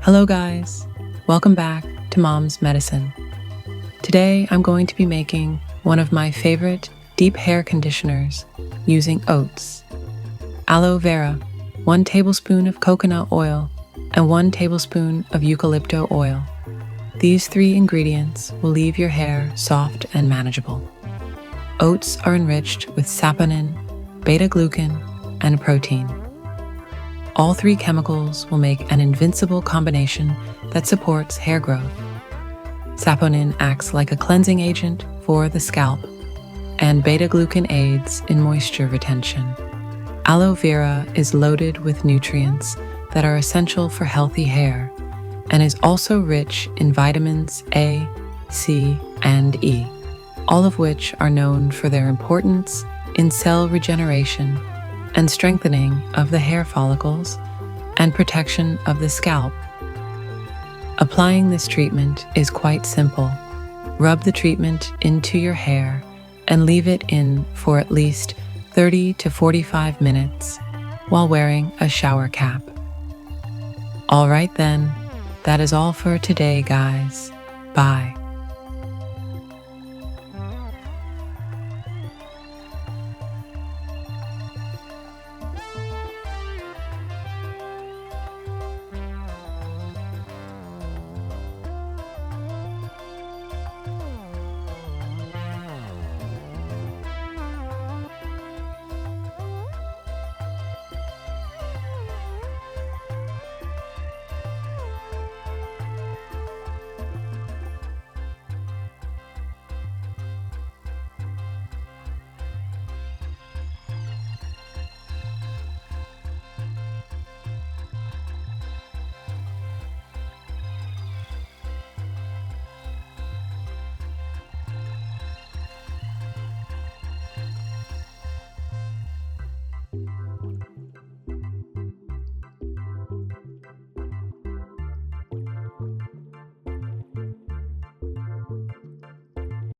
Hello guys, welcome back to Mom's Medicine. Today I'm going to be making one of my favorite deep hair conditioners using oats, aloe vera, 1 tablespoon of coconut oil, and 1 tablespoon of eucalyptus oil. These 3 ingredients will leave your hair soft and manageable. Oats are enriched with saponin, beta-glucan, and protein. All 3 chemicals will make an invincible combination that supports hair growth. Saponin acts like a cleansing agent for the scalp, and beta-glucan aids in moisture retention. Aloe vera is loaded with nutrients that are essential for healthy hair and is also rich in vitamins A, C, and E, all of which are known for their importance in cell regeneration and strengthening of the hair follicles and protection of the scalp. Applying this treatment is quite simple. Rub the treatment into your hair and leave it in for at least 30 to 45 minutes while wearing a shower cap. All right then, that is all for today, guys. Bye.